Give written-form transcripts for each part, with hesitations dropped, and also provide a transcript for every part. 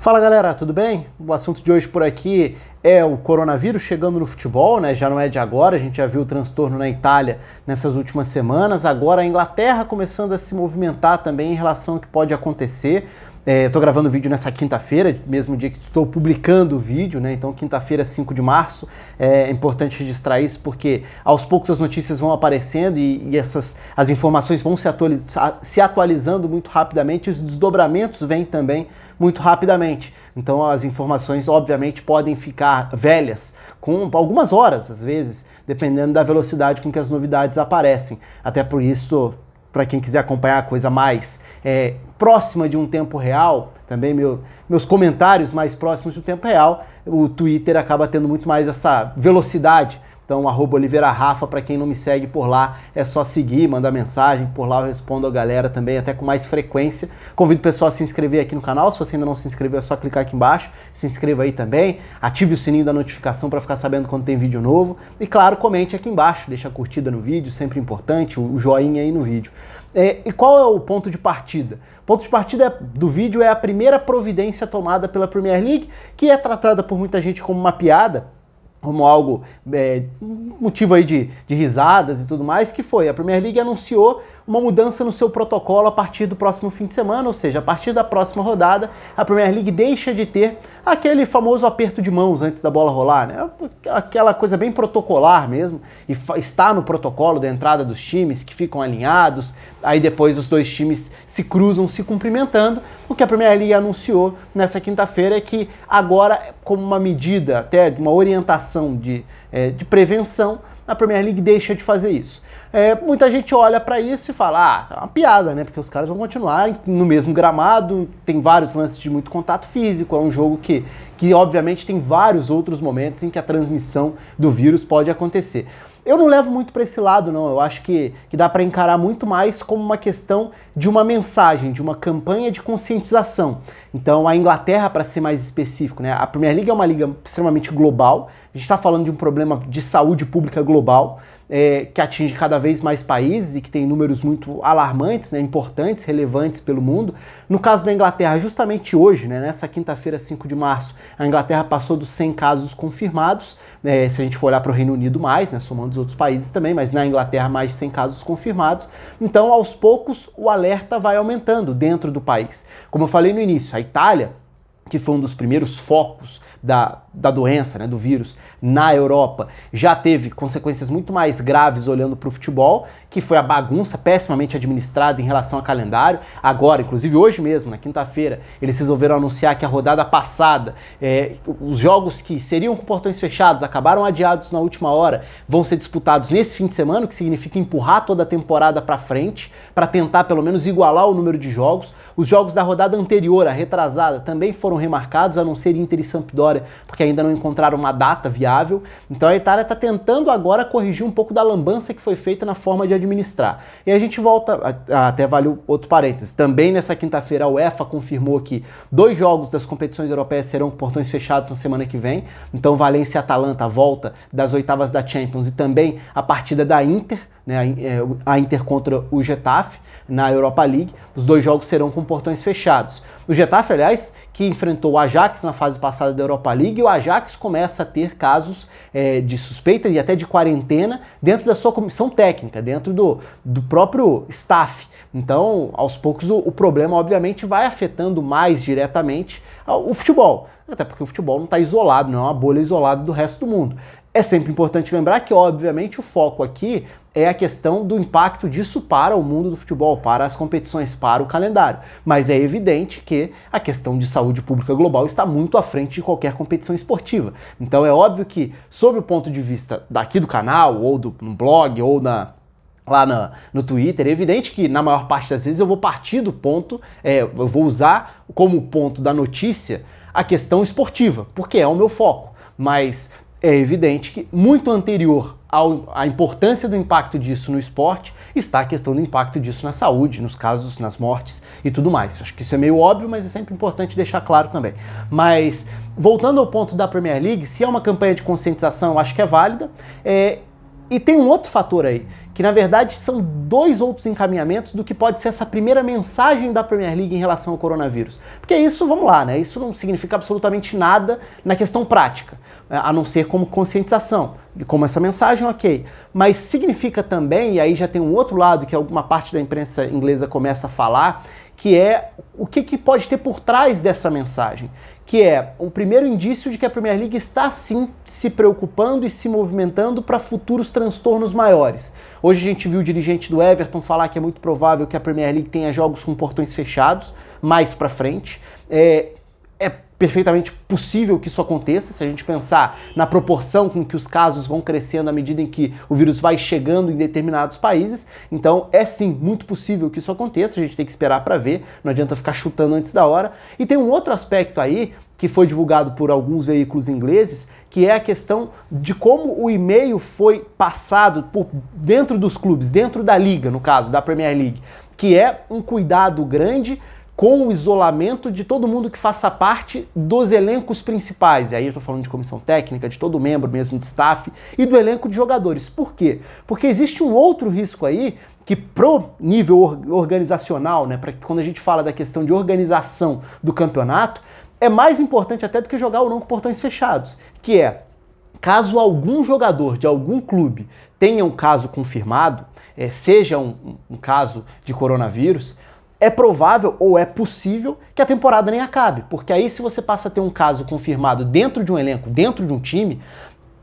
Fala galera, tudo bem? O assunto de hoje por aqui é o coronavírus chegando no futebol, né? Já não é de agora, a gente já viu o transtorno na Itália nessas últimas semanas, agora a Inglaterra começando a se movimentar também em relação ao que pode acontecer. Eu tô gravando o vídeo nessa quinta-feira, mesmo dia que estou publicando o vídeo, né? Então quinta-feira, 5 de março, é importante registrar isso porque aos poucos as notícias vão aparecendo e as informações vão se atualizando muito rapidamente e os desdobramentos vêm também muito rapidamente. Então as informações, obviamente, podem ficar velhas com algumas horas, às vezes, dependendo da velocidade com que as novidades aparecem. Até por isso, para quem quiser acompanhar a coisa mais próxima de um tempo real, também meus comentários mais próximos do tempo real, o Twitter acaba tendo muito mais essa velocidade. Então, @OliveiraRafa, para quem não me segue por lá, é só seguir, mandar mensagem, por lá eu respondo a galera também, até com mais frequência. Convido o pessoal a se inscrever aqui no canal, se você ainda não se inscreveu é só clicar aqui embaixo, se inscreva aí também, ative o sininho da notificação para ficar sabendo quando tem vídeo novo. E claro, comente aqui embaixo, deixa a curtida no vídeo, sempre importante, o joinha aí no vídeo. E qual é o ponto de partida? O ponto de partida do vídeo é a primeira providência tomada pela Premier League, que é tratada por muita gente como uma piada, como algo, motivo aí de risadas e tudo mais, que foi, a Premier League anunciou uma mudança no seu protocolo a partir do próximo fim de semana, ou seja, a partir da próxima rodada, a Premier League deixa de ter aquele famoso aperto de mãos antes da bola rolar, né? Aquela coisa bem protocolar mesmo, e está no protocolo da entrada dos times, que ficam alinhados, aí depois os dois times se cruzam, se cumprimentando. O que a Premier League anunciou nessa quinta-feira é que agora, como uma medida, até de uma orientação de prevenção, a Premier League deixa de fazer isso. Muita gente olha para isso e fala, é uma piada, né? Porque os caras vão continuar no mesmo gramado, tem vários lances de muito contato físico, é um jogo que obviamente tem vários outros momentos em que a transmissão do vírus pode acontecer. Eu não levo muito para esse lado, não. Eu acho que dá para encarar muito mais como uma questão de uma mensagem, de uma campanha de conscientização. Então, a Inglaterra, para ser mais específico, né? A Premier League é uma liga extremamente global. A gente está falando de um problema de saúde pública global, que atinge cada vez mais países e que tem números muito alarmantes, né, importantes, relevantes pelo mundo. No caso da Inglaterra, justamente hoje, né, nessa quinta-feira, 5 de março, a Inglaterra passou dos 100 casos confirmados, se a gente for olhar para o Reino Unido mais, né, somando os outros países também, mas na Inglaterra mais de 100 casos confirmados. Então, aos poucos, o alerta vai aumentando dentro do país. Como eu falei no início, a Itália, que foi um dos primeiros focos da doença, né, do vírus, na Europa, já teve consequências muito mais graves olhando para o futebol, que foi a bagunça pessimamente administrada em relação ao calendário. Agora, inclusive hoje mesmo, na quinta-feira, eles resolveram anunciar que a rodada passada, os jogos que seriam com portões fechados, acabaram adiados na última hora, vão ser disputados nesse fim de semana, o que significa empurrar toda a temporada para frente, para tentar pelo menos igualar o número de jogos. Os jogos da rodada anterior, a retrasada, também foram remarcados, a não ser Inter e Sampdoria, porque ainda não encontraram uma data viável. Então a Itália está tentando agora corrigir um pouco da lambança que foi feita na forma de administrar. E a gente volta, até vale outro parênteses, também nessa quinta-feira a UEFA confirmou que 2 jogos das competições europeias serão com portões fechados na semana que vem. Então Valência e Atalanta, a volta das oitavas da Champions e também a partida da Inter, né, a Inter contra o Getafe na Europa League. Os 2 jogos serão com portões fechados. O Getafe, aliás, que enfrentou o Ajax na fase passada da Europa League, e o Ajax começa a ter casos de suspeita e até de quarentena dentro da sua comissão técnica, dentro do próprio staff. Então, aos poucos, o problema, obviamente, vai afetando mais diretamente o futebol. Até porque o futebol não está isolado, não é uma bolha isolada do resto do mundo. É sempre importante lembrar que, obviamente, o foco aqui é a questão do impacto disso para o mundo do futebol, para as competições, para o calendário. Mas é evidente que a questão de saúde pública global está muito à frente de qualquer competição esportiva. Então é óbvio que, sob o ponto de vista daqui do canal, ou no blog, ou lá no Twitter, é evidente que na maior parte das vezes eu vou partir do ponto, eu vou usar como ponto da notícia a questão esportiva, porque é o meu foco. Mas é evidente que muito anterior à importância do impacto disso no esporte está a questão do impacto disso na saúde, nos casos, nas mortes e tudo mais. Acho que isso é meio óbvio, mas é sempre importante deixar claro também. Mas, voltando ao ponto da Premier League, se é uma campanha de conscientização, eu acho que é válida. E tem um outro fator aí, que na verdade são dois outros encaminhamentos do que pode ser essa primeira mensagem da Premier League em relação ao coronavírus. Porque isso, vamos lá, né? Isso não significa absolutamente nada na questão prática, a não ser como conscientização. E como essa mensagem, ok. Mas significa também, e aí já tem um outro lado que alguma parte da imprensa inglesa começa a falar, que é o que pode ter por trás dessa mensagem, que é um primeiro indício de que a Premier League está sim se preocupando e se movimentando para futuros transtornos maiores. Hoje a gente viu o dirigente do Everton falar que é muito provável que a Premier League tenha jogos com portões fechados mais para frente. É perfeitamente possível que isso aconteça, se a gente pensar na proporção com que os casos vão crescendo à medida em que o vírus vai chegando em determinados países. Então é sim muito possível que isso aconteça, a gente tem que esperar para ver, não adianta ficar chutando antes da hora. E tem um outro aspecto aí que foi divulgado por alguns veículos ingleses, que é a questão de como o e-mail foi passado por dentro dos clubes, dentro da liga, no caso, da Premier League, que é um cuidado grande com o isolamento de todo mundo que faça parte dos elencos principais. E aí eu estou falando de comissão técnica, de todo membro mesmo de staff e do elenco de jogadores. Por quê? Porque existe um outro risco aí que pro nível organizacional, né, para quando a gente fala da questão de organização do campeonato, é mais importante até do que jogar ou não com portões fechados, que é, caso algum jogador de algum clube tenha um caso confirmado, seja um caso de coronavírus, é provável ou é possível que a temporada nem acabe, porque aí se você passa a ter um caso confirmado dentro de um elenco, dentro de um time,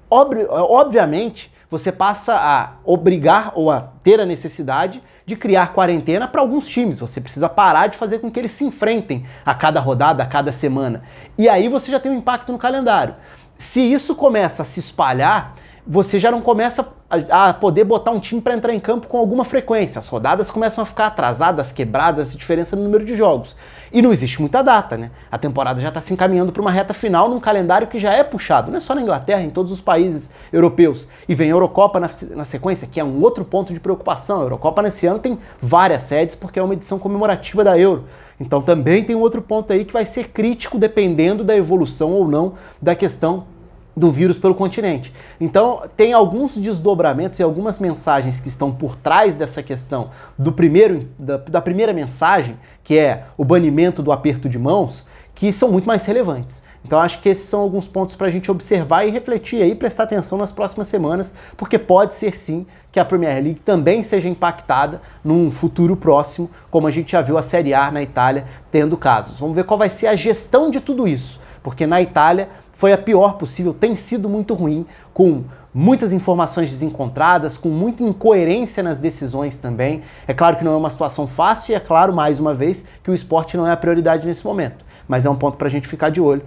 obviamente você passa a obrigar ou a ter a necessidade de criar quarentena para alguns times. Você precisa parar de fazer com que eles se enfrentem a cada rodada, a cada semana. E aí você já tem um impacto no calendário. Se isso começa a se espalhar, você já não começa a poder botar um time para entrar em campo com alguma frequência. As rodadas começam a ficar atrasadas, quebradas, diferença no número de jogos. E não existe muita data, né? A temporada já está se encaminhando para uma reta final num calendário que já é puxado, não é só na Inglaterra, em todos os países europeus. E vem a Eurocopa na sequência, que é um outro ponto de preocupação. A Eurocopa nesse ano tem várias sedes porque é uma edição comemorativa da Euro. Então também tem outro ponto aí que vai ser crítico dependendo da evolução ou não da questão do vírus pelo continente. Então tem alguns desdobramentos e algumas mensagens que estão por trás dessa questão da primeira mensagem, que é o banimento do aperto de mãos, que são muito mais relevantes. Então acho que esses são alguns pontos para a gente observar e refletir aí, prestar atenção nas próximas semanas, porque pode ser sim que a Premier League também seja impactada num futuro próximo, como a gente já viu a Série A na Itália tendo casos. Vamos ver qual vai ser a gestão de tudo isso, porque na Itália foi a pior possível, tem sido muito ruim, com muitas informações desencontradas, com muita incoerência nas decisões também. É claro que não é uma situação fácil e é claro, mais uma vez, que o esporte não é a prioridade nesse momento. Mas é um ponto para a gente ficar de olho,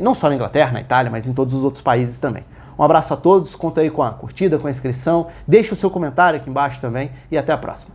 não só na Inglaterra, na Itália, mas em todos os outros países também. Um abraço a todos, conta aí com a curtida, com a inscrição, deixa o seu comentário aqui embaixo também e até a próxima.